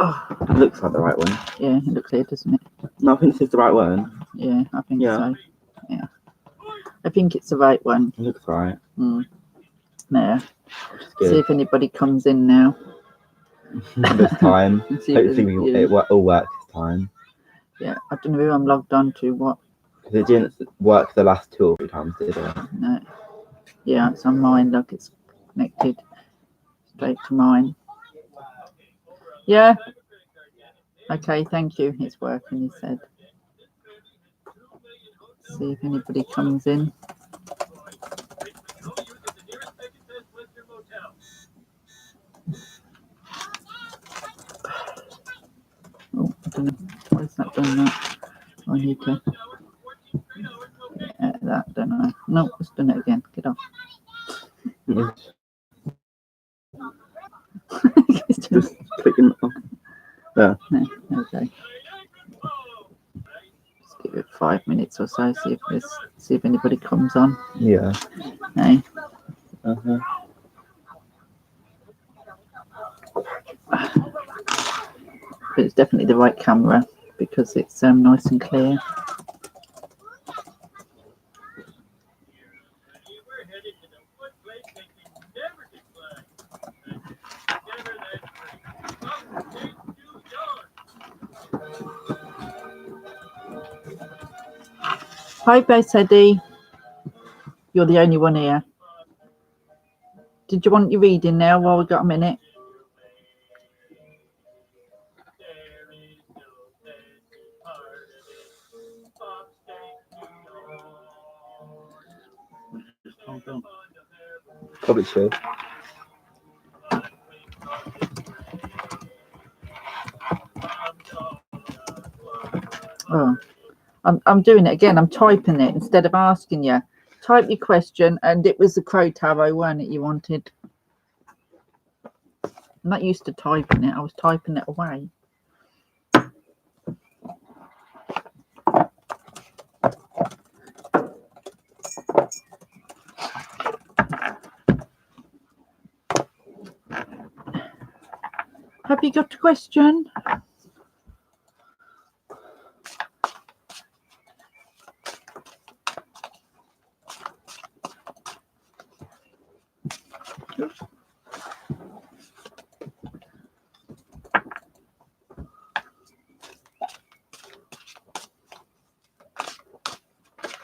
Oh, it looks like the right one. Yeah, it looks here, doesn't it? No, I think this is the right one. Yeah, I think Yeah. so. Yeah. I think it's the right one. It looks right. There. Good. See if anybody comes in now. This time. See if Hopefully it all works this time. Yeah, I don't know who I'm logged on to. What? Because it didn't work the last 2 or 3 times, did it? No. Yeah, it's on mine. Look, it's connected straight to mine. Yeah. Okay, thank you. It's working, he said. See if anybody comes in. Oh, I don't know. Why has that done that? I need to. Yeah, that, don't know. No, it's done it again. Get off. Just clicking off. There. No, okay. Just give it 5 minutes or so. See if anybody comes on. Yeah. Hey. Uh-huh. But it's definitely the right camera because it's nice and clear. Hi, Bess Eddie. You're the only one here. Did you want your reading now while we got a minute? Probably should. Oh, I'm doing it again. I'm typing it instead of asking you. Type your question, and it was the Crow Tarot one that you wanted. I'm not used to typing it. I was typing it away. Have you got a question?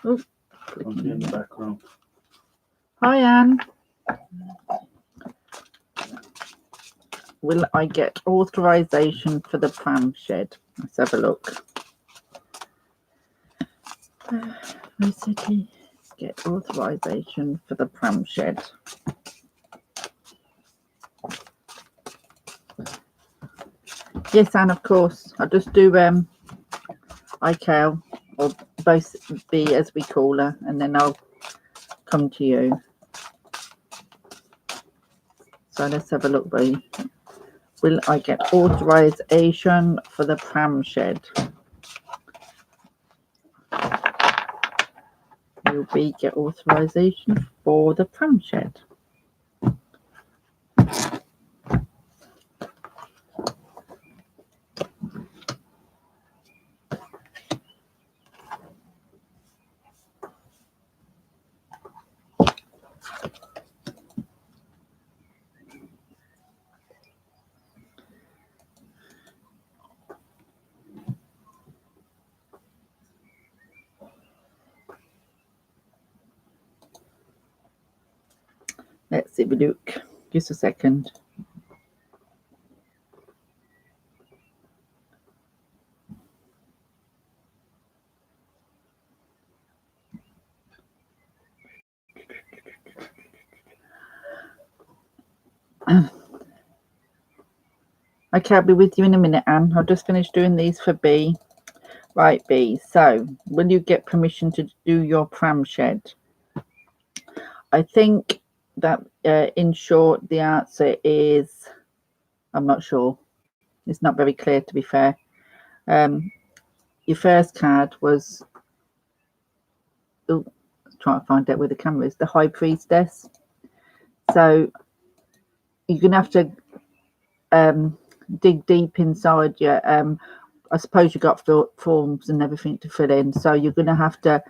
Oh, in the background. hi, Anne. Will I get authorization for the pram shed? Let's have a look. City get authorization for the pram shed. Yes, Anne, of course. I'll just do ICAL, or both B as we call her, and then I'll come to you. So let's have a look, B. Will I get authorization for the pram shed? Will we get authorization for the pram shed? Let's have a look. Just a second. Okay, I'll be with you in a minute, Anne. I'll just finish doing these for B. Right, B. So, will you get permission to do your pram shed? I think that, in short, the answer is, I'm not sure. It's not very clear, to be fair. Your first card was, trying to find out where the camera is, the High Priestess. So, you're going to have to dig deep inside you. I suppose you got forms and everything to fill in, so you're going to have to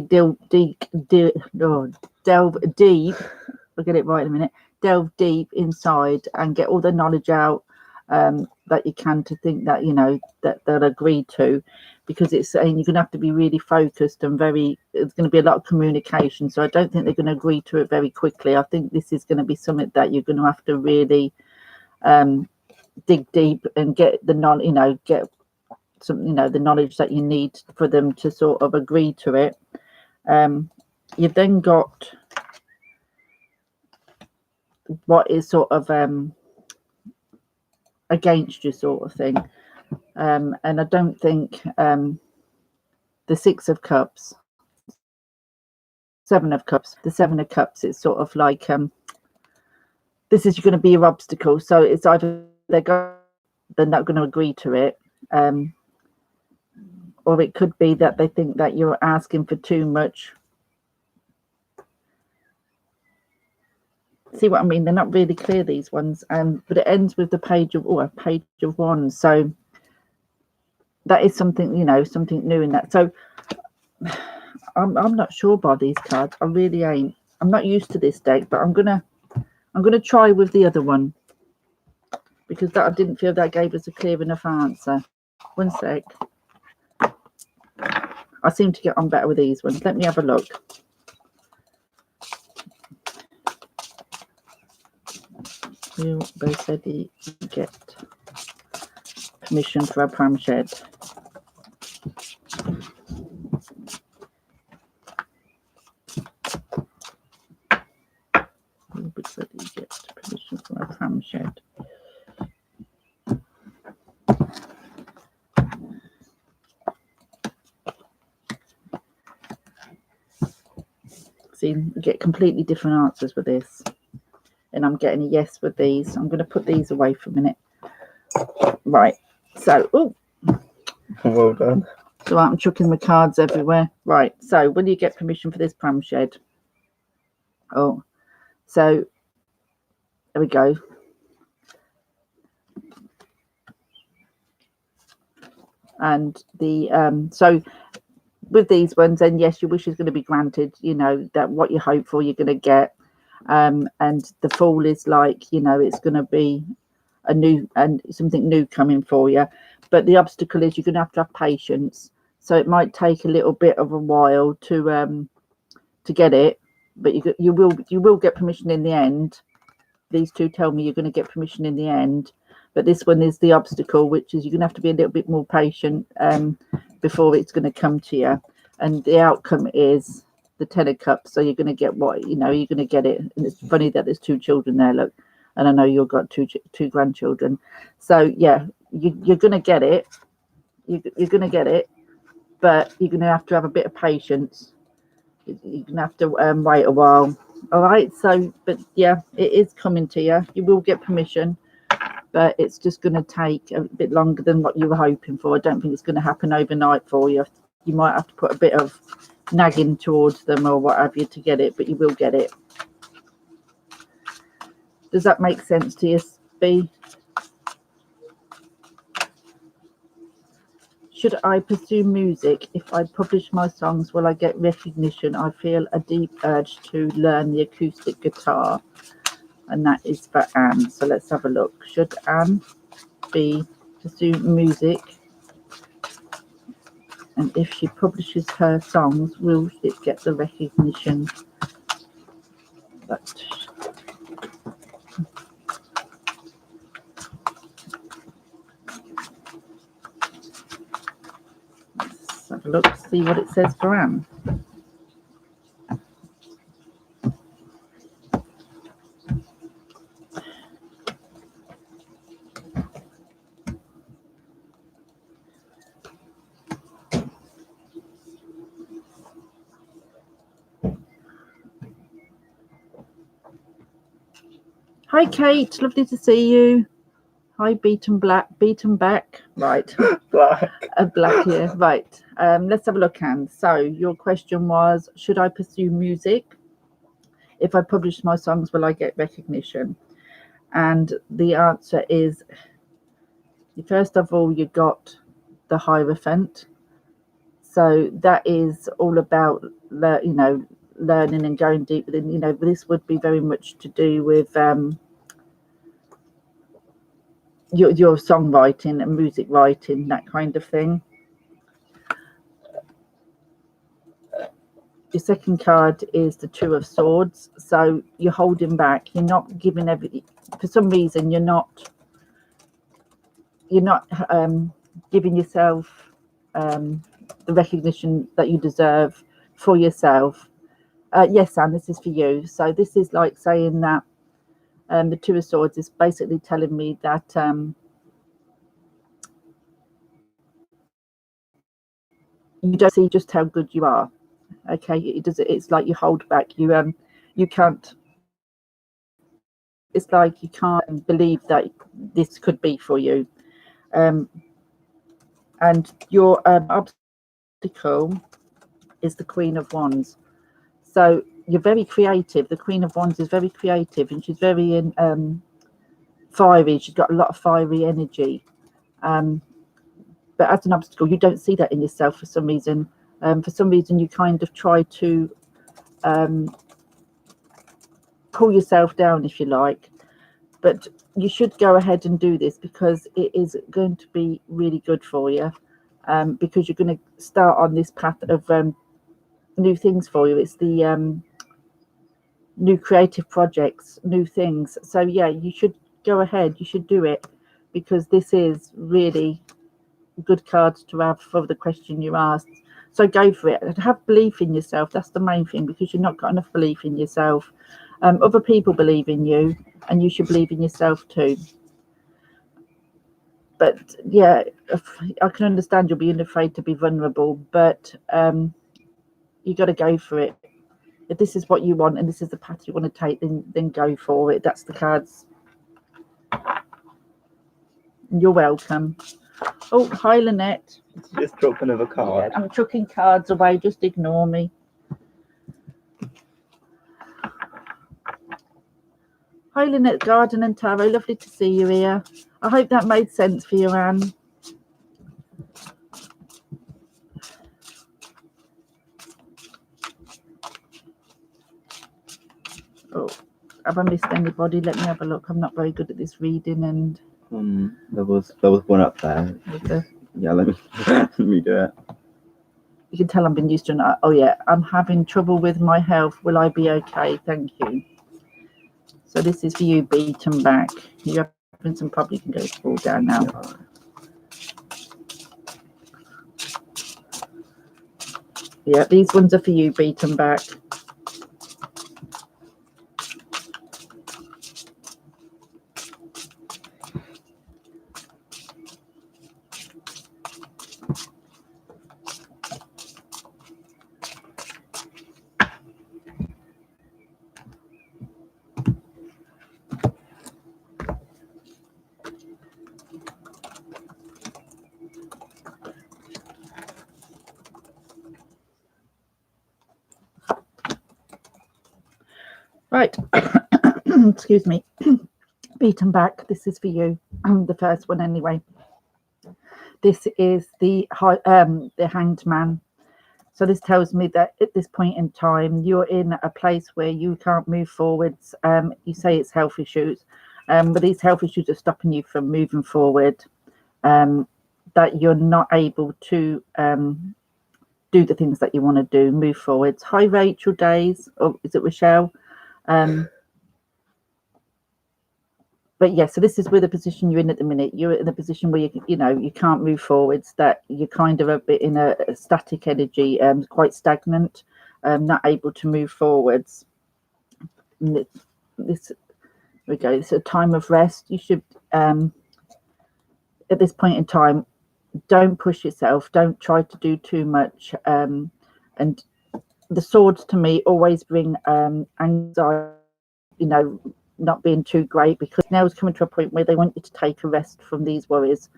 delve deep. I'll get it right in a minute. Delve deep inside and get all the knowledge out that you can, to think that that they'll agree to, because it's saying you're going to have to be really focused and it's going to be a lot of communication. So I don't think they're going to agree to it very quickly. I think this is going to be something that you're going to have to really dig deep and get the get some the knowledge that you need for them to sort of agree to it. You've then got what is sort of against you, sort of thing, and I don't think the 6 of Cups, 7 of Cups, the 7 of Cups is sort of like this is going to be your obstacle. So it's either they're not going to agree to it, or it could be that they think that you're asking for too much. See what I mean? They're not really clear, these ones, but it ends with the Page of Wands. So that is something, something new in that. So I'm not sure by these cards. I really ain't. I'm not used to this deck, but I'm gonna try with the other one, because that I didn't feel that gave us a clear enough answer. One sec. I seem to get on better with these ones. Let me have a look. Will Bosetti get permission for a pram shed? Will Bosetti get permission for a pram shed? See, we get completely different answers with this. And I'm getting a yes with these. I'm going to put these away for a minute. Right. So, well done. So I'm chucking my cards everywhere. Right. So, will you get permission for this pram shed? Oh, so there we go. And the so with these ones, then yes, your wish is going to be granted. That what you hope for, you're going to get. And the Fool is like, it's going to be a new and something new coming for you, but the obstacle is you're going to have patience. So it might take a little bit of a while to get it, but you will get permission in the end. These two tell me you're going to get permission in the end, but this one is the obstacle, which is you're going to have to be a little bit more patient before it's going to come to you. And the outcome is the 10 of Cups. So you're going to get what you're going to get it. And it's funny that there's 2 children there, look, and I know you've got two grandchildren. So yeah, you're going to get it. You're going to get it, but you're going to have a bit of patience. You're going to have to wait a while. All right. So, but yeah, it is coming to you. You will get permission, but it's just going to take a bit longer than what you were hoping for. I don't think it's going to happen overnight for you. You might have to put a bit of nagging towards them or what have you to get it, but you will get it. Does that make sense to you, B? Should I pursue music? If I publish my songs, will I get recognition? I feel a deep urge to learn the acoustic guitar. And that is for Anne. So let's have a look. Should Anne pursue music? And if she publishes her songs, will it get the recognition? But let's have a look, see what it says for Anne. Hi, Kate. Lovely to see you. Hi, beaten back. Right. Black. Black here. Right. Let's have a look, Anne. So your question was, should I pursue music? If I publish my songs, will I get recognition? And the answer is, first of all, you got the Hierophant. So that is all about, learning and going deep within. This would be very much to do with your songwriting and music writing, that kind of thing. Your second card is the Two of Swords. So you're holding back. You're not giving everything. For some reason, you're not giving yourself the recognition that you deserve for yourself. Yes, Anne, this is for you. So this is like saying that the Two of Swords is basically telling me that you don't see just how good you are. Okay, it's like you hold back. You can't. It's like you can't believe that this could be for you. And your obstacle is the Queen of Wands. So you're very creative. The Queen of Wands is very creative, and she's very fiery. She's got a lot of fiery energy. But as an obstacle, you don't see that in yourself for some reason. For some reason, you kind of try to pull yourself down, if you like. But you should go ahead and do this, because it is going to be really good for you, because you're going to start on this path of new things for you. It's the new creative projects, new things. So yeah, you should go ahead. You should do it, because this is really good cards to have for the question you asked. So go for it and have belief in yourself. That's the main thing, because you've not got enough belief in yourself. Other people believe in you, and you should believe in yourself too. But yeah, I can understand you're being afraid to be vulnerable, but you got to go for it. If this is what you want and this is the path you want to take, then go for it. That's the cards. You're welcome. Oh, hi, Lynette. Just drop another card. Yeah, I'm chucking cards away. Just ignore me. Hi, Lynette Garden and Tarot. Lovely to see you here. I hope that made sense for you, Anne. Oh, have I missed anybody? Let me have a look. I'm not very good at this reading. And there was one up there. Yeah, let me do it. You can tell I've been used to it. Oh yeah, I'm having trouble with my health. Will I be okay? Thank you. So this is for you, beaten back. You're having some problem. You can go fall down now. Yeah, these ones are for you, beaten back. Right. Excuse me. Beaten back. This is for you. The first one anyway. This is the Hanged Man. So this tells me that at this point in time, you're in a place where you can't move forwards. You say it's health issues, but these health issues are stopping you from moving forward. That you're not able to do the things that you want to do, move forwards. Hi, Rachel Days, or is it Rochelle? But yeah, so this is where the position you're in at the minute. You're in a position where you can't move forwards. That you're kind of a bit in a static energy, quite stagnant, not able to move forwards. Here we go. It's a time of rest. You should, at this point in time, don't push yourself. Don't try to do too much. And the swords to me always bring anxiety. Not being too great, because now it's coming to a point where they want you to take a rest from these worries,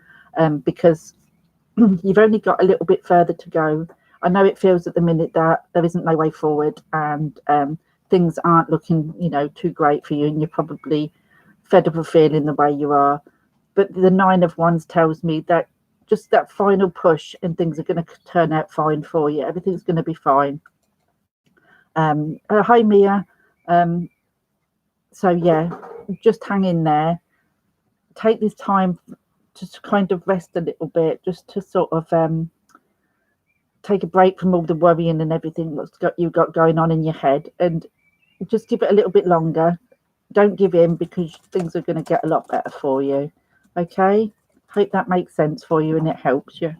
because you've only got a little bit further to go. I know it feels at the minute that there isn't no way forward, and things aren't looking too great for you, and you're probably fed up of feeling the way you are. But the Nine of Wands tells me that just that final push and things are going to turn out fine for you. Everything's going to be fine. Hi, Mia. So, yeah, just hang in there. Take this time to kind of rest a little bit, just to sort of take a break from all the worrying and everything you've got going on in your head, and just give it a little bit longer. Don't give in, because things are going to get a lot better for you. Okay, hope that makes sense for you and it helps you.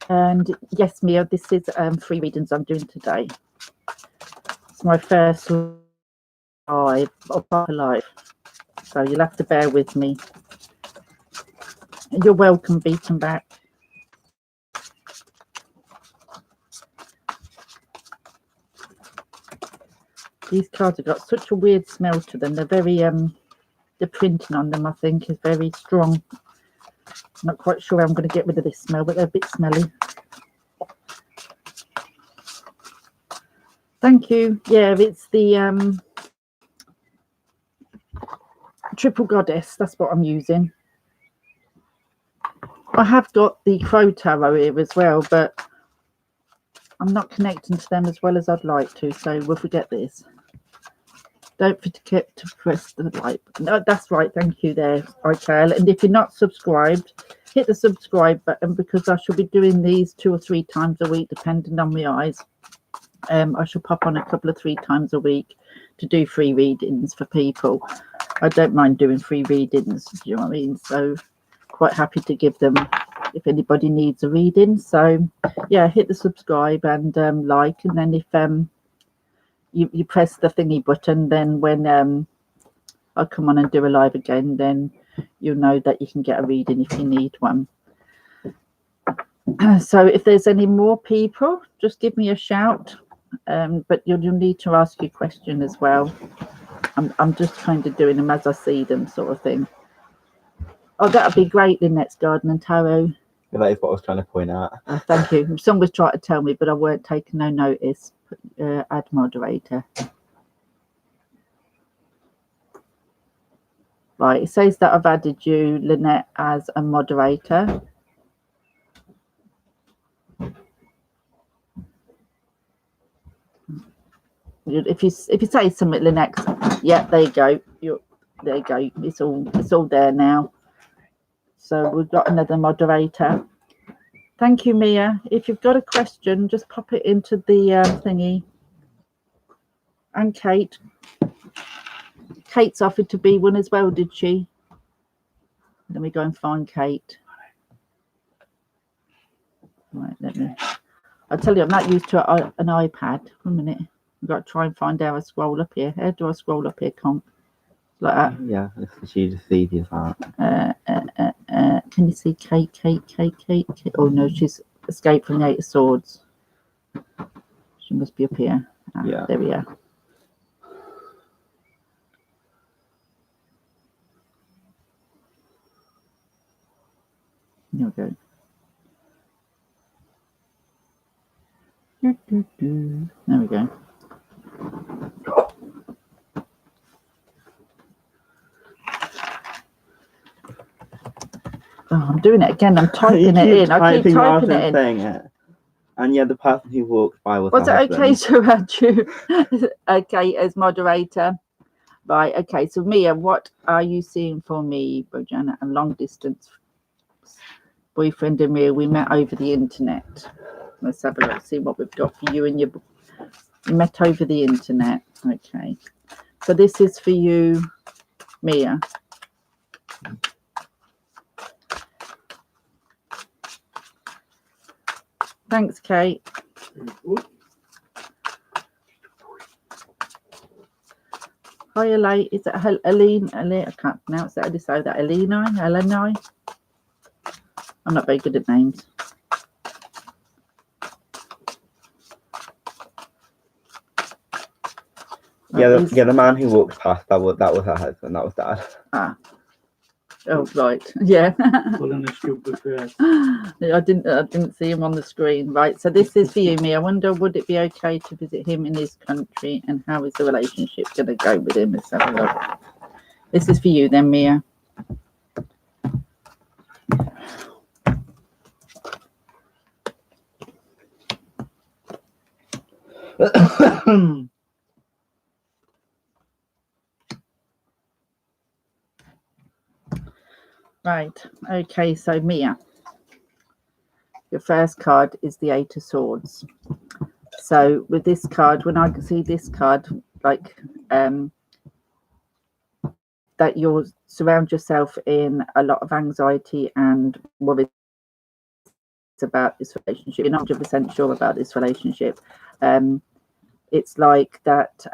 And yes, Mia, this is free readings I'm doing today. It's my first live, so you'll have to bear with me. You're welcome, Beaten Back. These cards have got such a weird smell to them. They're very the printing on them, I think, is very strong. I'm not quite sure how I'm going to get rid of this smell, but they're a bit smelly. Thank you. Yeah, it's the Triple Goddess. That's what I'm using. I have got the Crow Tarot here as well, but I'm not connecting to them as well as I'd like to, so we'll forget this. Don't forget to press the like button. No, that's right. Thank you there, Raquel. And if you're not subscribed, hit the subscribe button, because I shall be doing these 2 or 3 times a week, depending on my eyes. I shall pop on a couple of 3 times a week to do free readings for people. I don't mind doing free readings, do you know what I mean? So quite happy to give them if anybody needs a reading. So yeah, hit the subscribe and like, and then if you press the thingy button, then when I come on and do a live again, then you'll know that you can get a reading if you need one. So if there's any more people, just give me a shout, but you'll need to ask your question as well. I'm just kind of doing them as I see them, sort of thing. Oh, that'd be great, Lynette's Garden and Tarot. Yeah, that is what I was trying to point out. Thank you. Someone was trying to tell me, but I weren't taking no notice. Add moderator. Right, it says that I've added you, Lynette, as a moderator. If you say something, Lynette, yeah, there you go. There you go. It's all there now. So we've got another moderator. Thank you, Mia. If you've got a question, just pop it into the thingy. And Kate. Kate's offered to be one as well, did she? Let me go and find Kate. Right, I'll tell you, I'm not used to an iPad. 1 minute. I've got to try and find how I scroll up here. How do I scroll up here, Comp? Like that. Yeah, it's easy to see this art. Can you see Kate? Oh no, she's escaped from the 8 of Swords. She must be up here. Yeah. There we are. There we go. There we go. Oh, I'm doing it again. I'm typing it in. I keep typing it in. And yeah, the person who walked by was it okay to add you? Okay, as moderator. Right, okay. So Mia, what are you seeing for me, Bojana? A long distance boyfriend and Mia, we met over the internet. Let's have a look, see what we've got for you and your. You met over the internet. Okay. So this is for you, Mia. Thanks, Kate. Hi, Elaine. Is it Aline? I can't pronounce that. I just say that. Eleni? I'm not very good at names. Yeah, the man who walked past, that was her husband. That was Dad. Ah. Oh, right. Yeah. Pulling a stupid face. I didn't see him on the screen. Right. So this is for you, Mia. I wonder, would it be okay to visit him in his country, and how is the relationship going to go with him? Let's have a look. This is for you then, Mia. Right. Okay. So Mia, your first card is the Eight of Swords. So with this card, when I see this card, like that you surround yourself in a lot of anxiety and worries about this relationship. You're not 100% sure about this relationship. It's like that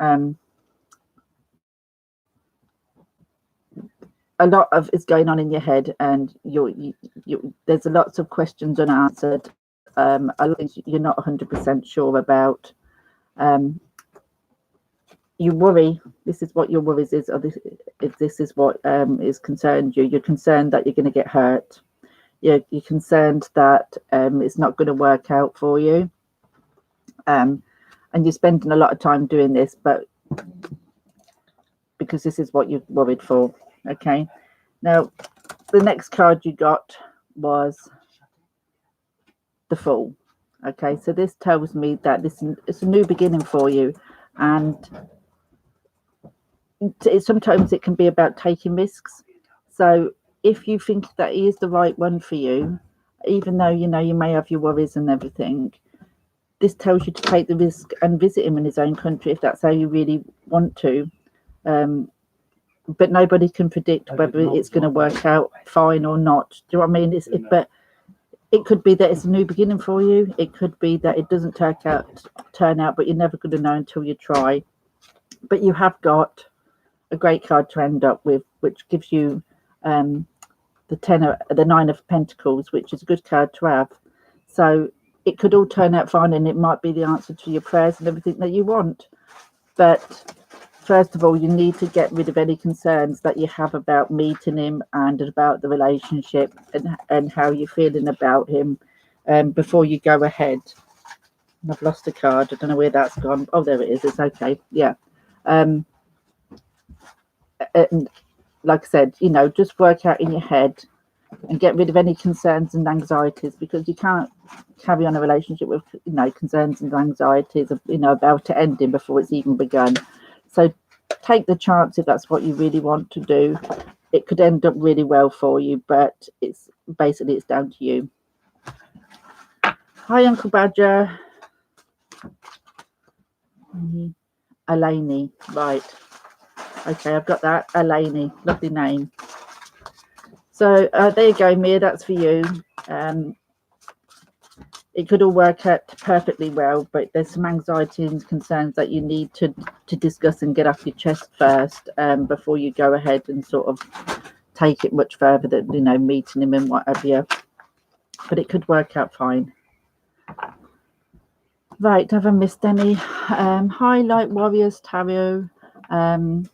a lot of is going on in your head, and there's lots of questions unanswered. A lot of things you're not 100% sure about. You worry. This is what your worries is, or this is what is concerned you. You're concerned that you're going to get hurt. You're concerned that it's not going to work out for you. And you're spending a lot of time doing this, but because this is what you're worried for. Okay. Now, the next card you got was the Fool. Okay, so this tells me that it's a new beginning for you, and sometimes it can be about taking risks. So if you think that he is the right one for you, even though you may have your worries and everything, this tells you to take the risk and visit him in his own country if that's how you really want to. But nobody can predict whether it's going to work out fine or not. Do you know what I mean? But it could be that it's a new beginning for you. It could be that it doesn't turn out, but you're never going to know until you try. But you have got a great card to end up with, which gives you the Nine of Pentacles, which is a good card to have. So it could all turn out fine, and it might be the answer to your prayers and everything that you want. But first of all, you need to get rid of any concerns that you have about meeting him and about the relationship and how you're feeling about him before you go ahead. I've lost a card. I don't know where that's gone. Oh, there it is. It's okay. Yeah. And like I said, just work out in your head and get rid of any concerns and anxieties, because you can't carry on a relationship with concerns and anxieties of about it ending before it's even begun. So take the chance if that's what you really want to do. It could end up really well for you, but it's down to you. Hi, Uncle Badger. Eleni, right. Okay, I've got that. Eleni, lovely name. So there you go, Mia, that's for you. It could all work out perfectly well, but there's some anxiety and concerns that you need to discuss and get off your chest first before you go ahead and sort of take it much further than meeting him and whatever. But it could work out fine. Right, have I missed any? Hi, Light Warriors Tarot. I've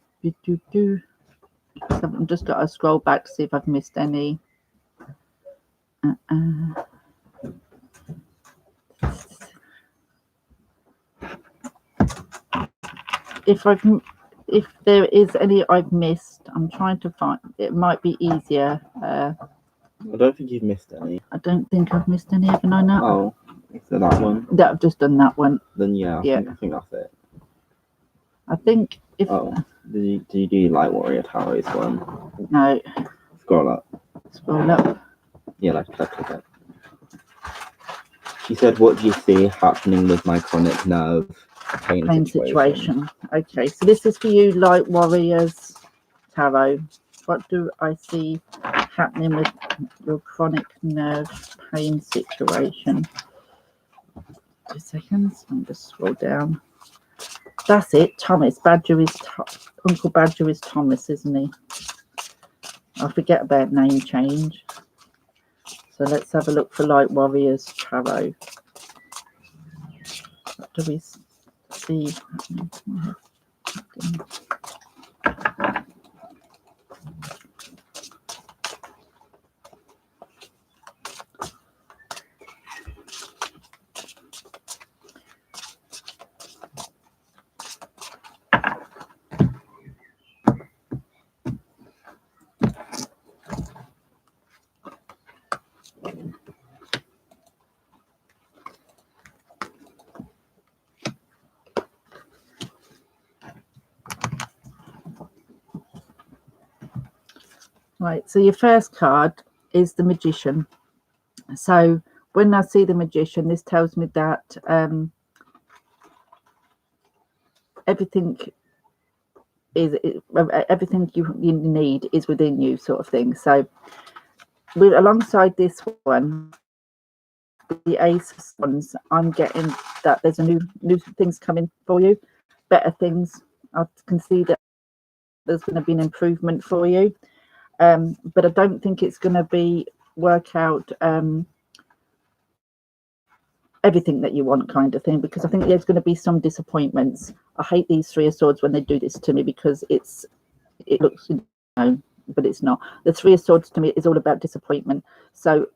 just got to scroll back to see if I've missed any. If there is any I've missed, I'm trying to find. It might be easier. I don't think you've missed any. I don't think I've missed any, haven't I? Now. Oh, so that one. That I've just done that one. Then yeah. I think that's it. I think if. Oh, did you do Light Warrior Tarot's one? No. Scroll up. Scroll up. Yeah, like that. She said, "What do you see happening with my chronic nerve pain situation?" Okay, so this is for you, Light Warriors Tarot. What do I see happening with your chronic nerve pain situation? 2 seconds. I'm just scroll down. That's it. Thomas Badger is Uncle Badger is Thomas, isn't he? I forget about name change. So let's have a look for Light Warriors Tarot. What do we see? Right, so your first card is the Magician. So when I see the Magician, this tells me that everything everything you need is within you, sort of thing. So alongside this one, the Ace of Wands, I'm getting that there's a new things coming for you, better things. I can see that there's going to be an improvement for you, but I don't think it's going to be work out everything that you want, kind of thing, because I think there's going to be some disappointments. I hate these Three of Swords when they do this to me, because it looks, you know, but it's not. The Three of Swords to me is all about disappointment. So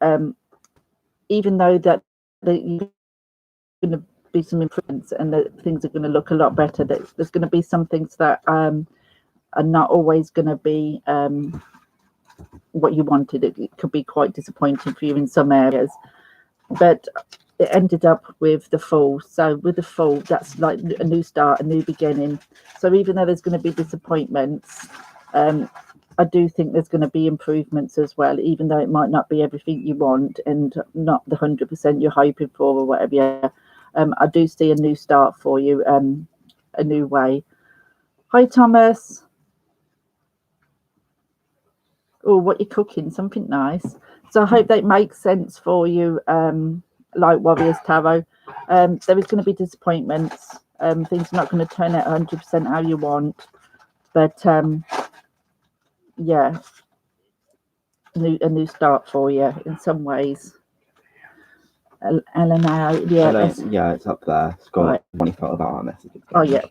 even though that you're going to be some improvements and that things are going to look a lot better, that there's going to be some things that are not always going to be what you wanted. It could be quite disappointing for you in some areas, but it ended up with the Fool. So with the Fool, that's like a new start, a new beginning. So even though there's going to be disappointments, I do think there's going to be improvements as well, even though it might not be everything you want and not the 100% you're hoping for or whatever. Yeah. I do see a new start for you, a new way. Hi, Thomas. Oh, what you're cooking, something nice. So I hope that makes sense for you, Light Warriors Tarot. There is going to be disappointments. Things are not going to turn out 100% how you want, but yeah, a new start for you in some ways. Elena, yeah, yeah, it's up there. It's got right. What you felt about our messages. Oh yeah.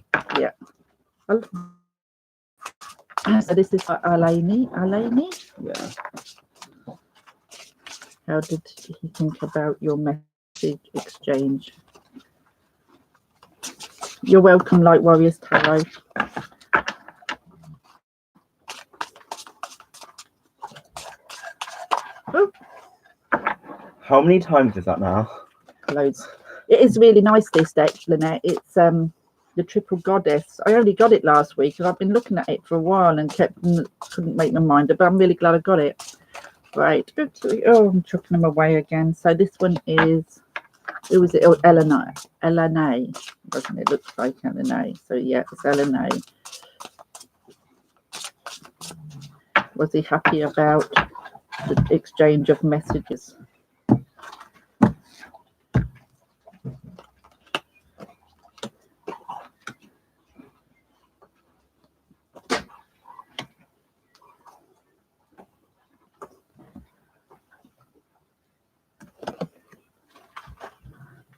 So this is for Alani. Yeah. How did he think about your message exchange? You're welcome, Light Warriors Tarot. Oh. How many times is that now? Loads. It is really nice, this deck, Lynette. It's the Triple Goddess. I only got it last week, and I've been looking at it for a while and couldn't make my mind up, but I'm really glad I got it. Right. Oh, I'm chucking them away again. So this one is, who was it? Oh, Elena, doesn't it? Looks like Elena. So yeah, it's Elena. Was he happy about the exchange of messages?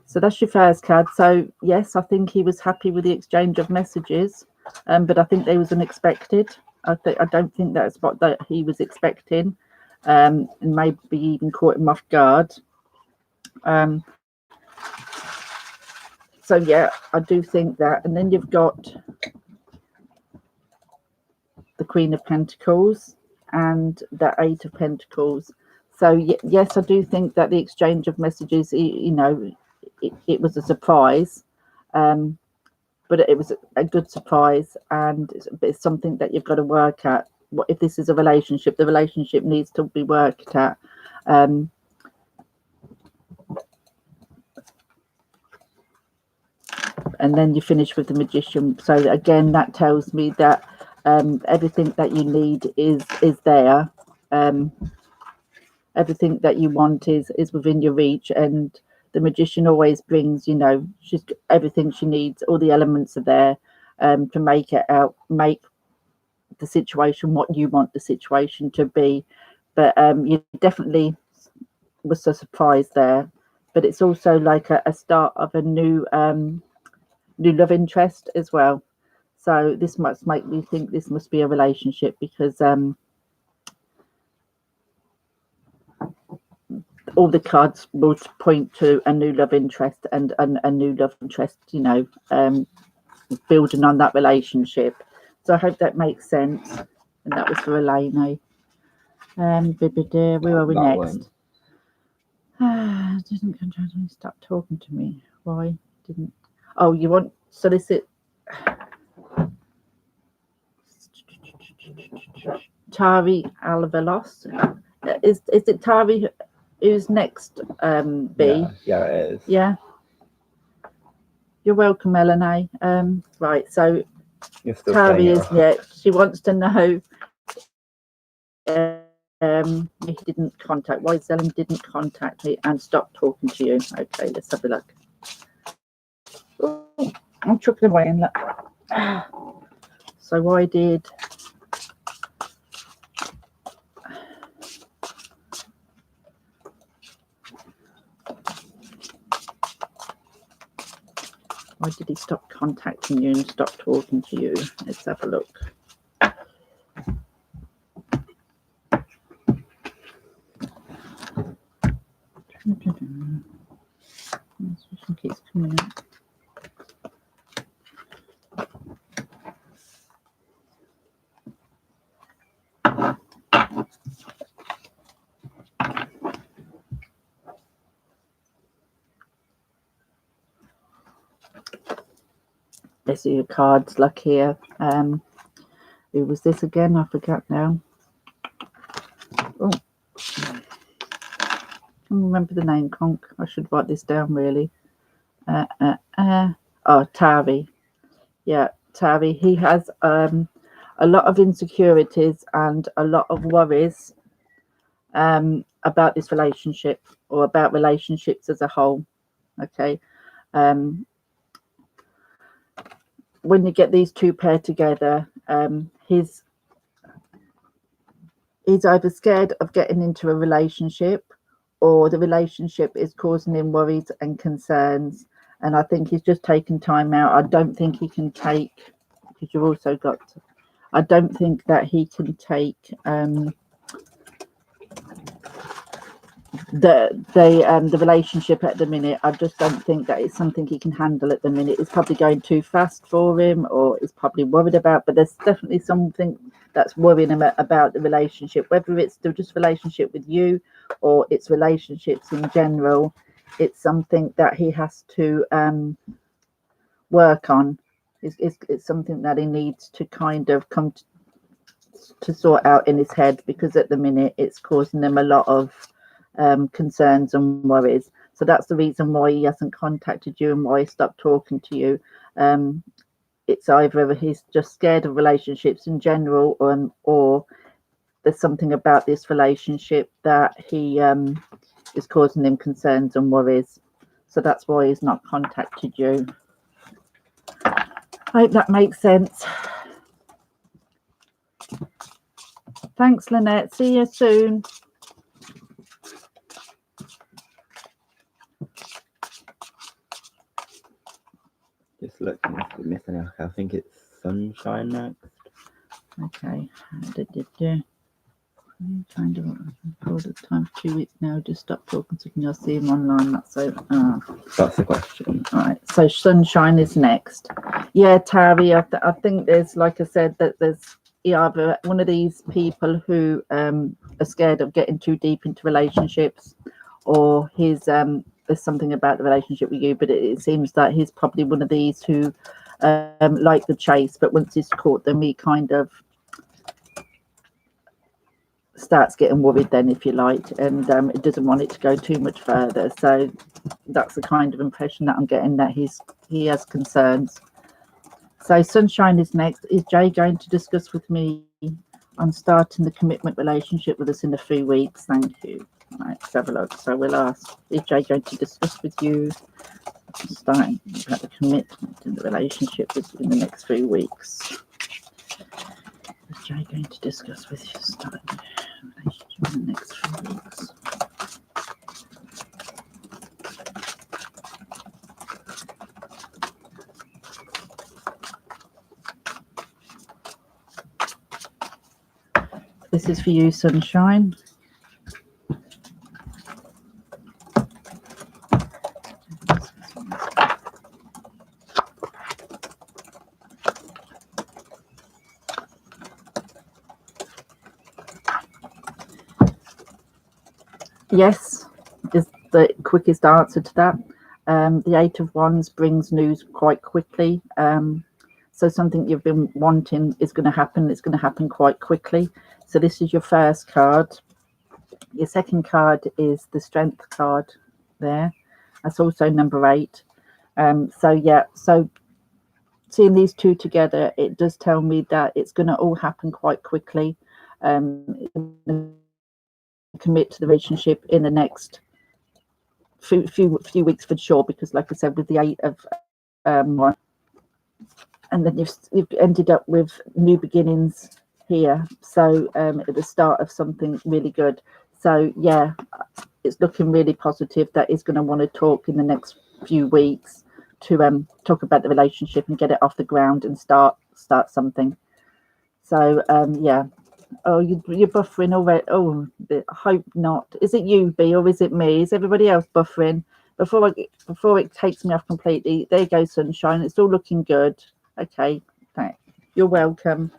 So that's your first card. So yes, I think he was happy with the exchange of messages, but I think they was unexpected. I don't think that's what that he was expecting, and maybe even caught him off guard. So yeah, I do think that. And then you've got the Queen of Pentacles and the Eight of Pentacles. So yes, I do think that the exchange of messages, you know, it was a surprise, but it was a good surprise, and it's something that you've got to work at. What if this is a relationship? The relationship needs to be worked at. And then you finish with the Magician. So again, that tells me that everything that you need is there. Everything that you want is within your reach, and the Magician always brings, you know, she's everything she needs. All the elements are there to make the situation what you want the situation to be. But you definitely was so surprised there. But it's also like a start of a new love interest as well. So this must make me think this must be a relationship, because all the cards will point to a new love interest and a new love interest, you know, building on that relationship. So I hope that makes sense. And that was for Elena. Where are we next? Didn't stop talking to me. Why didn't? Oh, you want solicit Tari Alvalos. Is it Tari who's next? B. Yeah, it is. Yeah. You're welcome, Melanie. Right. So You're still Tari saying it is wrong. next. She wants to know. He didn't contact. Why Zelen didn't contact me and stop talking to you. Okay, let's have a look. Ooh, I'm chucking away and look. So why did he stop contacting you and stop talking to you? Let's have a look. Keeps coming up. There's your cards, luck here. Who was this again? I forgot now. Oh, I can't remember the name, Conk. I should write this down really. Oh, Tari. Yeah, Tari. He has a lot of insecurities and a lot of worries about this relationship or about relationships as a whole. Okay. When you get these two paired together, he's either scared of getting into a relationship or the relationship is causing him worries and concerns. And I think he's just taking time out. I don't think he can take, because you've also got, I don't think that he can take the relationship at the minute. I just don't think that it's something he can handle at the minute. It's probably going too fast for him, or is probably worried about, but there's definitely something that's worrying him about the relationship, whether it's still just relationship with you or it's relationships in general. It's something that he has to work on. It's something that he needs to kind of come to sort out in his head, because at the minute it's causing him a lot of concerns and worries. So that's the reason why he hasn't contacted you and why he stopped talking to you. It's either he's just scared of relationships in general, or there's something about this relationship that he is causing him concerns and worries. So that's why he's not contacted you. I hope that makes sense. Thanks, Lynette. See you soon. Just looking if we're missing out. I think it's Sunshine next. Okay. Kind of all the time for 2 weeks now. Just stop talking to me. I'll see him online. That's so. That's the question. All right. So Sunshine is next. Yeah, Tari. I think there's, like I said, that there's either one of these people who are scared of getting too deep into relationships, or there's something about the relationship with you. But it seems that he's probably one of these who like the chase, but once he's caught them, he kind of starts getting worried then, if you like, and it doesn't want it to go too much further. So that's the kind of impression that I'm getting, that he has concerns. So Sunshine is next. Is Jay going to discuss with me on starting the commitment relationship with us in the 3 weeks? Thank you. All right, let's have a look. So we'll ask, is Jay going to discuss with you starting about the commitment in the relationship with you in the next 3 weeks? Is Jay going to discuss with you starting the relationship in the next 3 weeks? This is for you, Sunshine. Yes, is the quickest answer to that. The 8 of Wands brings news quite quickly. So something you've been wanting is going to happen. It's going to happen quite quickly. So this is your first card. Your second card is the Strength card there. That's also number 8. So yeah, so seeing these two together, it does tell me that it's going to all happen quite quickly. Commit to the relationship in the next few weeks for sure, because like I said, with the 8 of one, and then you've ended up with new beginnings here, so at the start of something really good. So yeah, it's looking really positive that he's going to want to talk in the next few weeks to talk about the relationship and get it off the ground and start something. So yeah. Oh, you're buffering already. Oh, I hope not. Is it you, B, or is it me? Is everybody else buffering? Before it takes me off completely. There you go, sunshine. It's all looking good. Okay, thanks. You're welcome.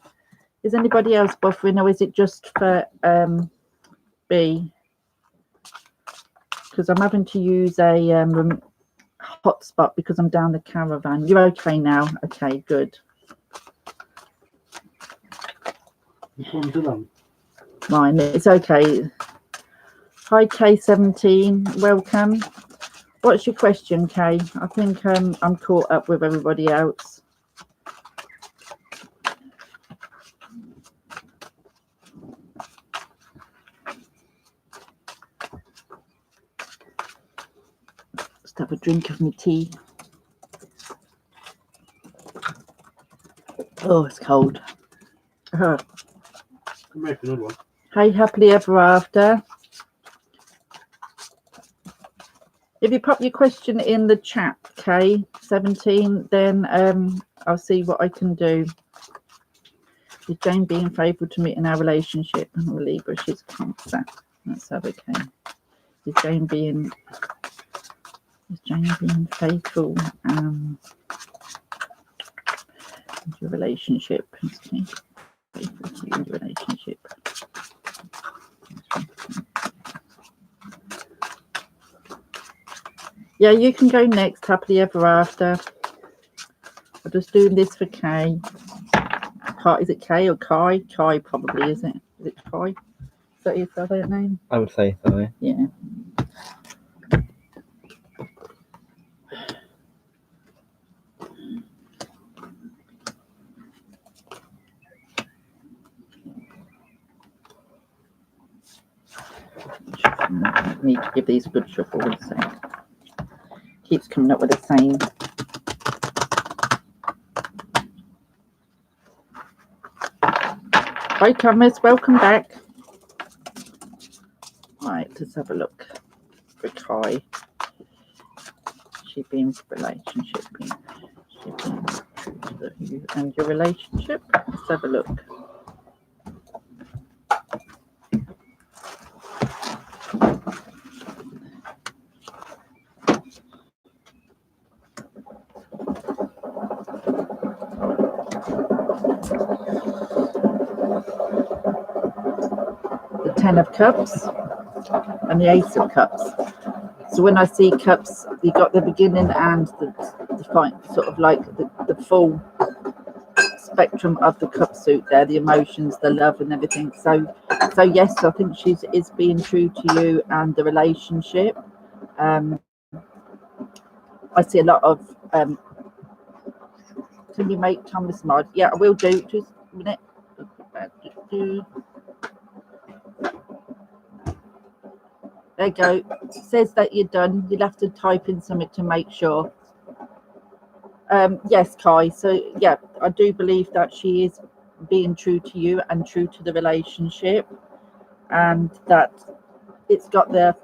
Is anybody else buffering, or is it just for B? Because I'm having to use a hotspot because I'm down the caravan. You're okay now? Okay, good. Mine, it's okay. Hi K17, welcome. What's your question, Kay? I think I'm caught up with everybody else. Just have a drink of my tea. Oh, it's cold. Make another one. Hey, happily ever after. If you pop your question in the chat, K17, then I'll see what I can do. Is Jane being faithful to me in our relationship? I'm a Libra, she's Cancer. Let's have a K. Is Jane being faithful in your relationship? Okay. Faithful to you in your relationship. Yeah, you can go next, happily ever after. I'm just doing this for Kay. Is it Kay or Kai? Kai probably, is it? Is it Kai? Is that your other name? I would say so. Yeah. I need to give these a good shuffle. So keeps coming up with the same. Hi Thomas, welcome back. Right, let's have a look for Kai. She being relationship, she being true to you and your relationship. Let's have a look. The 10 of Cups and the Ace of Cups. So when I see cups, you got the beginning and the fine, sort of like the full spectrum of the cup suit there, the emotions, the love and everything. So yes, I think she is being true to you and the relationship. I see a lot of can you make Thomas mod? Yeah, I will do. Just a minute. There you go. It says that you're done. You'll have to type in something to make sure. Yes, Kai. So yeah, I do believe that she is being true to you and true to the relationship, and that it's got the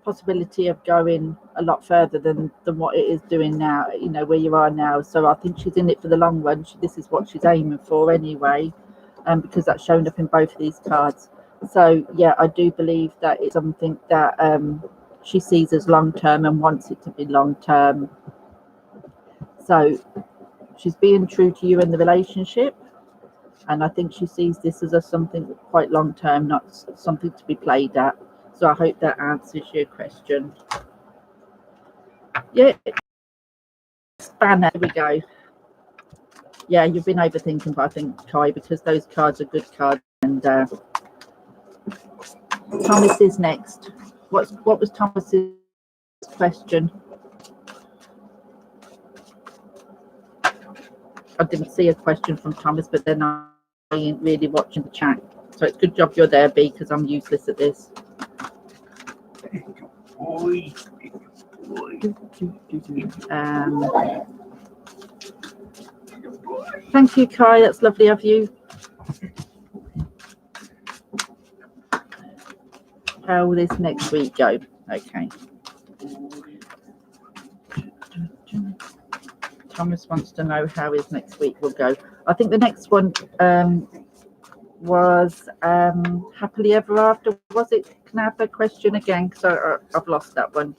possibility of going a lot further than what it is doing now, you know, where you are now. So I think she's in it for the long run. This is what she's aiming for anyway, because that's shown up in both of these cards. So yeah, I do believe that it's something that she sees as long term and wants it to be long term. So she's being true to you in the relationship, and I think she sees this as something quite long term, not something to be played at. So I hope that answers your question. Yeah, spanner. There we go. Yeah, you've been overthinking, but I think, Kai, because those cards are good cards. And Thomas is next. What was Thomas's question? I didn't see a question from Thomas, but then I ain't really watching the chat. So it's good job you're there, B, because I'm useless at this. Thank you, Kai. That's lovely of you. How will this next week go? Okay. Thomas wants to know how his next week will go. I think the next one was Happily Ever After. Was it? Can I have that question again? Because I've lost that one.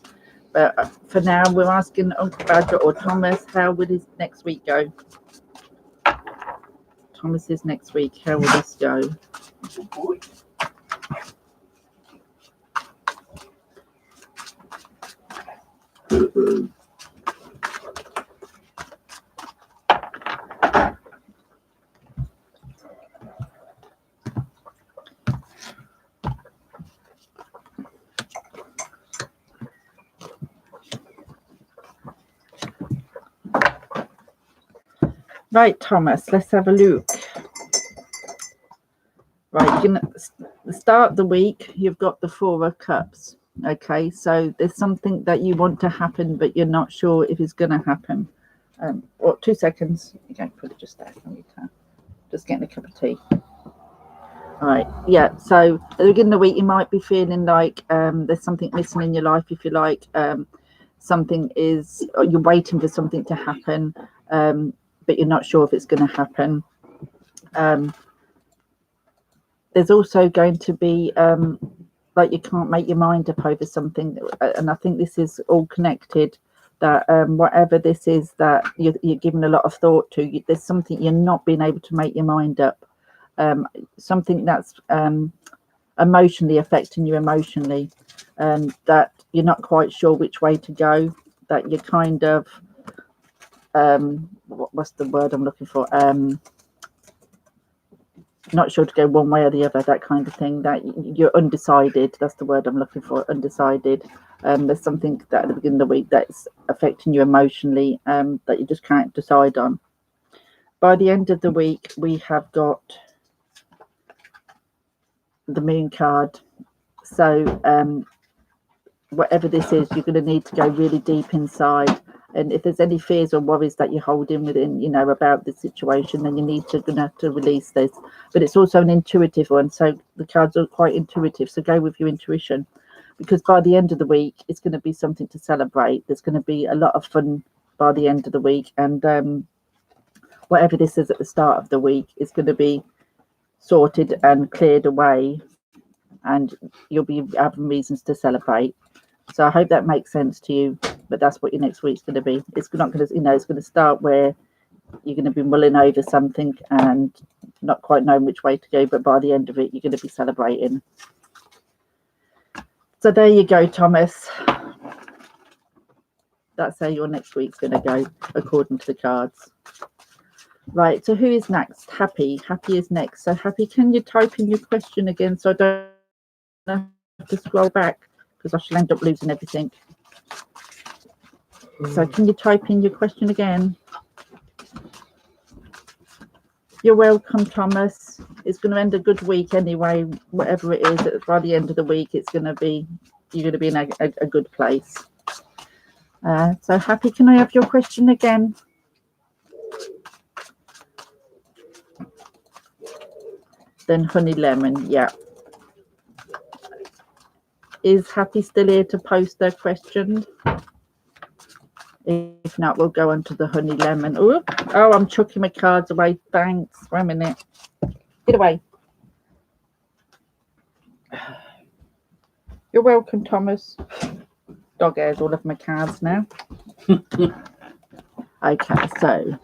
But for now, we're asking Uncle Badger or Thomas, how will his next week go? Thomas's next week, how will this go? Right, Thomas, let's have a look. Right, you can start the week, you've got the 4 of Cups. Okay, so there's something that you want to happen, but you're not sure if it's going to happen. Or 2 seconds. Okay, put it just there. Just getting a cup of tea. All right, yeah, so at the beginning of the week, you might be feeling like there's something missing in your life, if you like. Something is, or you're waiting for something to happen, but you're not sure if it's going to happen. There's also going to be like you can't make your mind up over something, and I think this is all connected, that whatever this is that you're giving a lot of thought to, there's something you're not being able to make your mind up, something that's emotionally affecting you emotionally, that you're not quite sure which way to go, that you're kind of what's the word I'm looking for, not sure to go one way or the other, that kind of thing, that you're undecided. That's the word I'm looking for, undecided. There's something that at the beginning of the week that's affecting you emotionally, that you just can't decide on. By the end of the week, we have got the Moon card. So whatever this is, you're going to need to go really deep inside. And if there's any fears or worries that you're holding within, you know, about the situation, then you need to have to release this. But it's also an intuitive one. So the cards are quite intuitive. So go with your intuition, because by the end of the week, it's going to be something to celebrate. There's going to be a lot of fun by the end of the week. And whatever this is at the start of the week is going to be sorted and cleared away. And you'll be having reasons to celebrate. So I hope that makes sense to you, but that's what your next week's going to be. It's not going to, you know, it's going to start where you're going to be mulling over something and not quite knowing which way to go, but by the end of it, you're going to be celebrating. So there you go, Thomas. That's how your next week's going to go, according to the cards. Right, so who is next? Happy. Happy is next. So Happy, can you type in your question again so I don't have to scroll back, because I shall end up losing everything. So can you type in your question again? You're welcome, Thomas. It's going to end a good week anyway, whatever it is. By the end of the week, it's going to be, you're going to be in a good place. So Happy, can I have your question again? Then Honey Lemon, yeah. Is Happy still here to post their question? If not, we'll go on to the Honey Lemon. Oh, I'm chucking my cards away. Thanks. Wait a minute. Get away. You're welcome, Thomas. Dog hairs all over my cards now. Okay, so.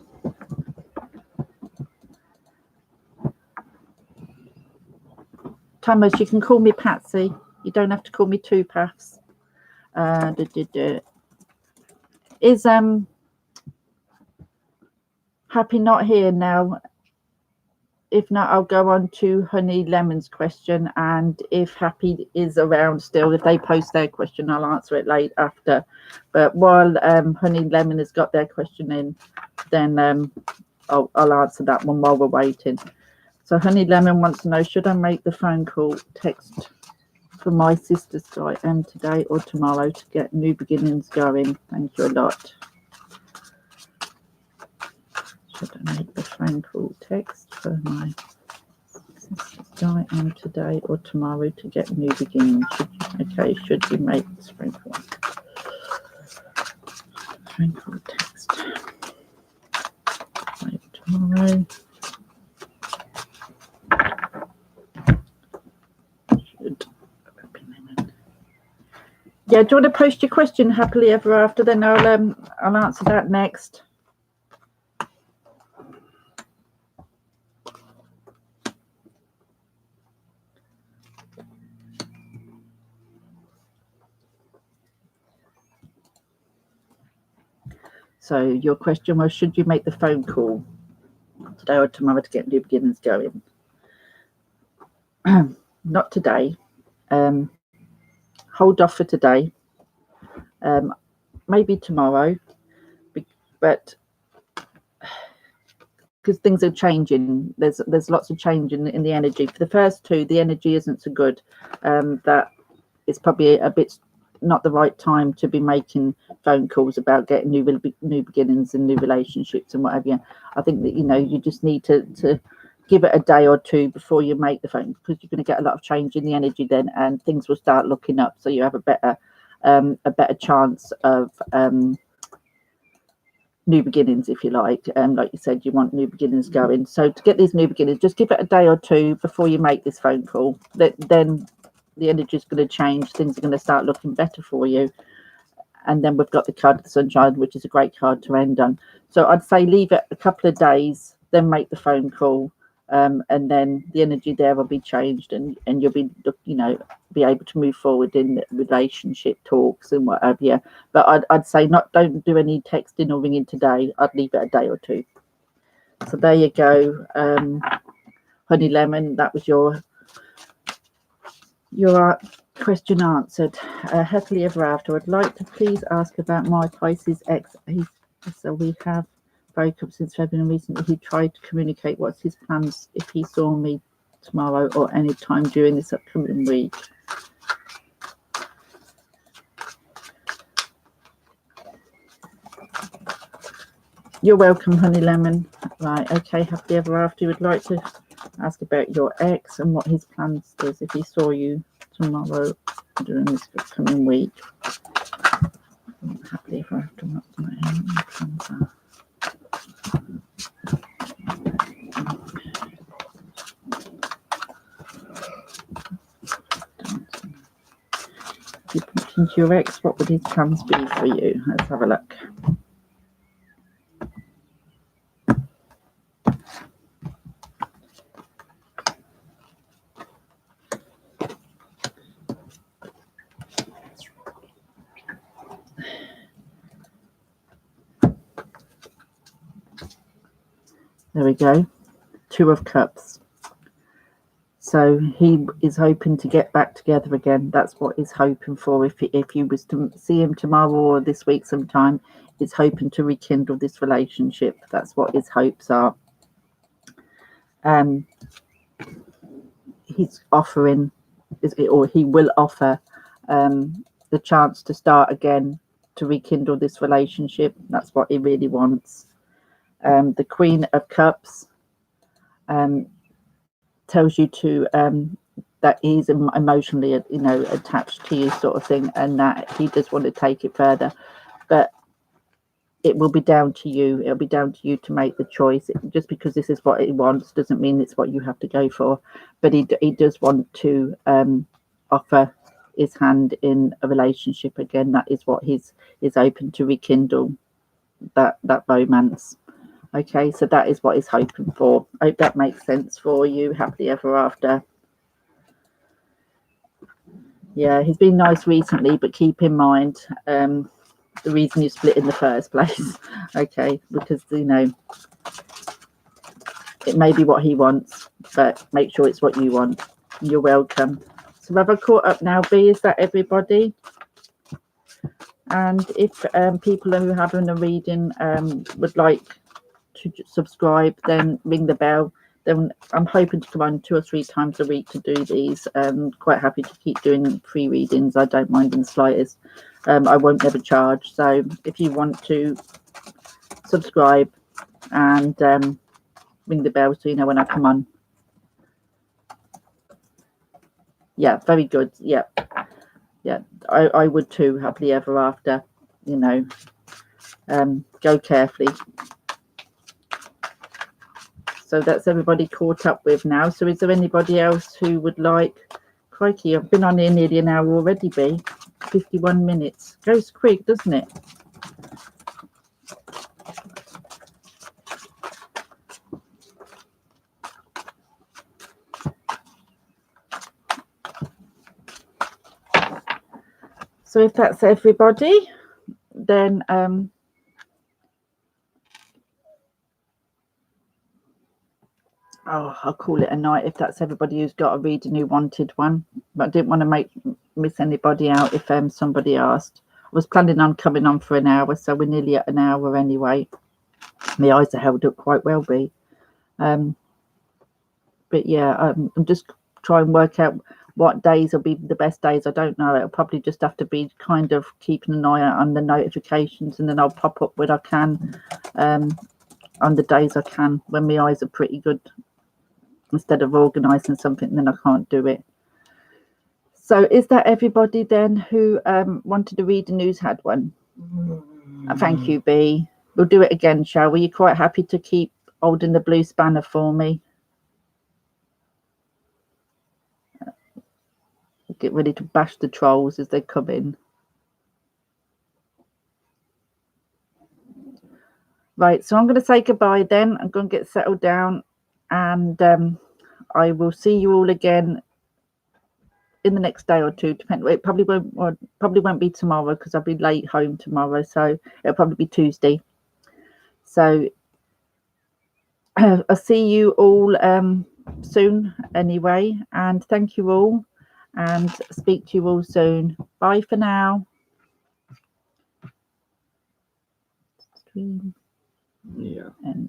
Thomas, you can call me Patsy. You don't have to call me Two Paths. Is Happy not here now. If not, I'll go on to Honey Lemon's question, and if Happy is around still, if they post their question, I'll answer it late after. But while Honey Lemon has got their question in, then I'll answer that one while we're waiting. So Honey Lemon wants to know, should I make the phone call text for my sister's Sky M today or tomorrow to get new beginnings going? Thank you a lot. Should I make the phone call text for my sister's Sky M today or tomorrow to get new beginnings? Should you make this phone call? Phone call text. Tomorrow. Yeah, do you want to post your question happily ever after? Then I'll answer that next. So your question was, should you make the phone call today or tomorrow to get new beginnings going? Not today. Hold off for today. Maybe tomorrow, but because things are changing, there's lots of change in the energy. For the first two, the energy isn't so good. That it's probably a bit not the right time to be making phone calls about getting new beginnings and new relationships and whatever. I think that you just need to give it a day or two before you make the phone, because you're going to get a lot of change in the energy then, and things will start looking up, so you have a better chance of new beginnings, if you like. Like you said, you want new beginnings going. So to get these new beginnings, just give it a day or two before you make this phone call. Then the energy is going to change. Things are going to start looking better for you. And then we've got the card of the Sunshine, which is a great card to end on. So I'd say leave it a couple of days, then make the phone call. And then the energy there will be changed, and you'll be be able to move forward in relationship talks and whatever. Yeah, but I'd say don't do any texting or ringing today. I'd leave it a day or two. So there you go, Honey Lemon. That was your question answered. Happily ever after. I'd like to please ask about my Pisces ex. So we have broke up since February, and recently he tried to communicate what's his plans if he saw me tomorrow or any time during this upcoming week. You're welcome, Honey Lemon. Right, okay, happily ever after. Would like to ask about your ex and what his plans is if he saw you tomorrow during this upcoming week. Happily ever after, what my plans are. If you put into your ex, what would his plans be for you? Let's have a look. There we go. 2 of Cups. So he is hoping to get back together again. That's what he's hoping for. If you was to see him tomorrow or this week sometime, he's hoping to rekindle this relationship. That's what his hopes are. He's offering, or he will offer, the chance to start again, to rekindle this relationship. That's what he really wants. The Queen of Cups tells you to that he's emotionally attached to you, sort of thing, and that he does want to take it further, but it will be down to you. It'll be down to you to make the choice. Just because this is what he wants doesn't mean it's what you have to go for, but he does want to offer his hand in a relationship again. That is what he's open to rekindle, that romance. Okay, so that is what he's hoping for. I hope that makes sense for you. Happily ever after. Yeah, he's been nice recently, but keep in mind, the reason you split in the first place. Okay, because you know it may be what he wants, but make sure it's what you want. You're welcome. So have I caught up now, B? Is that everybody? And if people who are having a reading would like to subscribe, then ring the bell. Then I'm hoping to come on 2 or 3 times a week to do these. Quite happy to keep doing free readings. I don't mind in the slightest. I won't never charge. So if you want to subscribe and ring the bell so you know when I come on. Yeah, very good. Yeah, I would too, happily ever after. You know, go carefully. So that's everybody caught up with now. So is there anybody else who would like? Crikey, I've been on here nearly an hour already, B. 51 minutes. Goes quick, doesn't it? So if that's everybody, then I'll call it a night if that's everybody who's got a reading who wanted one. But I didn't want to miss anybody out if somebody asked. I was planning on coming on for an hour, so we're nearly at an hour anyway. My eyes are held up quite well, B. But yeah, I'm just trying to work out what days will be the best days. I don't know. It'll probably just have to be kind of keeping an eye out on the notifications, and then I'll pop up when I can on the days I can when my eyes are pretty good. Instead of organising something, then I can't do it. So is that everybody then who wanted to read the news had one? Thank you, B. We'll do it again, shall we? You're quite happy to keep holding the blue spanner for me? Get ready to bash the trolls as they come in. Right, so I'm going to say goodbye then. I'm going to get settled down, and I will see you all again in the next day or two. It probably won't be tomorrow because I'll be late home tomorrow, so it'll probably be Tuesday. So I'll see you all soon anyway, and thank you all, and speak to you all soon. Bye for now. Yeah. And